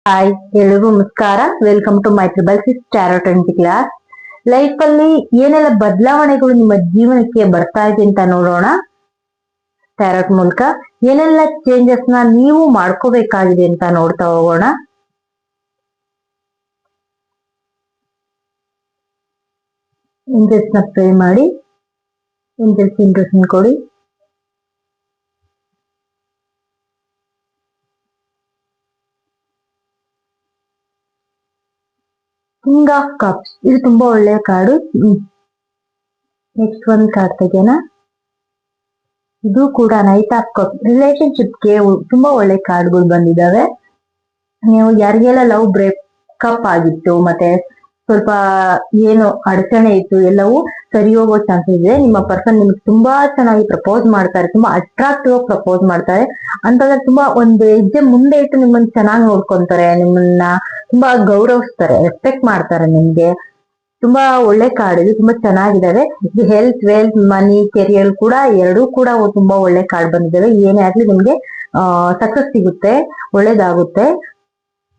Hi, ಎಲ್ರಿಗೂ ನಮಸ್ಕಾರ. Welcome to my triple six tarot 20 class. Life ಅಲ್ಲಿ ಏನೆಲ್ಲ ಬದಲಾವಣೆಗಳು ನಿಮ್ಮ ಜೀವನಕ್ಕೆ ಬರ್ತಾ ಇದೆ ಅಂತ ನೋಡೋಣ. ಟ್ಯಾರೋಟ್ ಮೂಲಕ ಏನೆಲ್ಲ ಚೇಂಜಸ್ ನ ನೀವು ಮಾಡ್ಕೋಬೇಕಾಗಿದೆ ಅಂತ ನೋಡ್ತಾ ಹೋಗೋಣ. ಏಂಜಲ್ಸ್ ನ ಪ್ರೇ ಮಾಡಿ, ಏಂಜಲ್ಸ್ ಇಂಟ್ರೆಸ್ಟ್ ಕೊಡಿ. ಕಿಂಗ್ ಆಫ್ ಕಪ್ಸ್, ಇದು ತುಂಬಾ ಒಳ್ಳೆಯ ಕಾರ್ಡು. ನೆಕ್ಸ್ಟ್ ಒಂದು ಕಾರ್ಡ್ ತೆಗೆಯೋಣ. ಇದು ಕೂಡ ನೈಟ್ ಆಫ್ ಕಪ್ಸ್, ರಿಲೇಶನ್ಶಿಪ್ಗೆ ತುಂಬಾ ಒಳ್ಳೆ ಕಾರ್ಡ್ಗಳು ಬಂದಿದ್ದಾವೆ. ನೀವು ಯಾರಿಗೆಲ್ಲ ಲವ್ ಬ್ರೇಕಪ್ ಆಗಿತ್ತು, ಮತ್ತೆ ಸ್ವಲ್ಪ ಏನು ಅಡಚಣೆ ಇತ್ತು, ಎಲ್ಲವೂ ಸರಿ ಹೋಗೋ ಚಾನ್ಸಸ್ ಇದೆ. ನಿಮ್ಮ ಪರ್ಸನ್ ನಿಮ್ಗೆ ತುಂಬಾ ಚೆನ್ನಾಗಿ ಪ್ರಪೋಸ್ ಮಾಡ್ತಾರೆ, ತುಂಬಾ ಅಟ್ರಾಕ್ಟಿವ್ ಆಗಿ ಪ್ರಪೋಸ್ ಮಾಡ್ತಾರೆ. ಅಂತಂದ್ರೆ ತುಂಬಾ ಒಂದು ಹೆಜ್ಜೆ ಮುಂದೆ ಇಟ್ಟು ನಿಮ್ಮನ್ನ ಚೆನ್ನಾಗಿ ನೋಡ್ಕೊಂತಾರೆ, ನಿಮ್ಮನ್ನ ತುಂಬಾ ಗೌರವಿಸ್ತಾರೆ, ರೆಸ್ಪೆಕ್ಟ್ ಮಾಡ್ತಾರೆ. ನಿಮ್ಗೆ ತುಂಬಾ ಒಳ್ಳೆ ಕಾರ್ಡ್ ಇದು, ತುಂಬಾ ಚೆನ್ನಾಗಿದ್ದಾವೆ. ಹೆಲ್ತ್, ವೆಲ್ತ್, ಮನಿ, ಕೆರಿಯರ್ ಕೂಡ ಎರಡೂ ಕೂಡ ತುಂಬಾ ಒಳ್ಳೆ ಕಾರ್ಡ್ ಬಂದಿದ್ದಾವೆ. ಏನೇ ಆಗ್ಲಿ ನಿಮ್ಗೆ ಸಕ್ಸಸ್ ಸಿಗುತ್ತೆ, ಒಳ್ಳೇದಾಗುತ್ತೆ.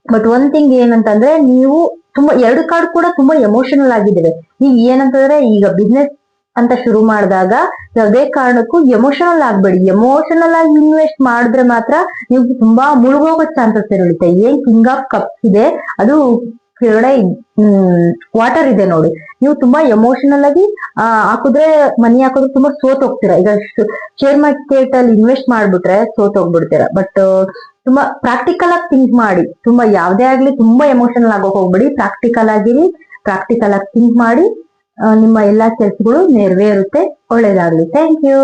ಬಟ್ ಒನ್ ಥಿಂಗ್ ಏನಂತಂದ್ರೆ, ನೀವು ತುಂಬಾ ಎರಡು ಕಾರ್ಡ್ ಕೂಡ ತುಂಬಾ ಎಮೋಷನಲ್ ಆಗಿದ್ದಾವೆ. ಈಗ ಏನಂತಂದ್ರೆ, ಈಗ ಬಿಸ್ನೆಸ್ ಅಂತ ಶುರು ಮಾಡಿದಾಗ ಯಾವುದೇ ಕಾರಣಕ್ಕೂ ಎಮೋಷನಲ್ ಆಗ್ಬೇಡಿ. ಎಮೋಷನಲ್ ಆಗಿ ಇನ್ವೆಸ್ಟ್ ಮಾಡಿದ್ರೆ ಮಾತ್ರ ನೀವು ತುಂಬಾ ಮುಳುಗೋಗೋ ಚಾನ್ಸಸ್ ಇರುತ್ತೆ. ಏನ್ ಕಿಂಗ್ ಆಫ್ ಕಪ್ಸ್ ಇದೆ, ಅದು ಕೆಳಗಡೆ ವಾಟರ್ ಇದೆ ನೋಡಿ. ನೀವು ತುಂಬಾ ಎಮೋಷನಲ್ ಆಗಿ ಹಾಕಿದ್ರೆ, ಮನಿ ಹಾಕಿದ್ರೆ ತುಂಬಾ ಸೋತ್ ಹೋಗ್ತೀರಾ. ಈಗ ಶೇರ್ ಮಾರ್ಕೆಟ್ ಅಲ್ಲಿ ಇನ್ವೆಸ್ಟ್ ಮಾಡ್ಬಿಟ್ರೆ ಸೋತ್ ಹೋಗ್ಬಿಡ್ತೀರಾ. ಬಟ್ ತುಂಬಾ ಪ್ರಾಕ್ಟಿಕಲ್ ಆಗಿ ಥಿಂಕ್ ಮಾಡಿ. ತುಂಬಾ ಯಾವ್ದೇ ಆಗ್ಲಿ ತುಂಬಾ ಎಮೋಷನಲ್ ಆಗೋಕ್ ಹೋಗ್ಬೇಡಿ. ಪ್ರಾಕ್ಟಿಕಲ್ ಆಗಿರಿ, ಪ್ರಾಕ್ಟಿಕಲ್ ಆಗಿ ಥಿಂಕ್ ಮಾಡಿ. ನಿಮ್ಮ ಎಲ್ಲಾ ಕೆಲಸಗಳು ನೆರವೇರುತ್ತೆ. ಒಳ್ಳೇದಾಗ್ಲಿ. Thank you.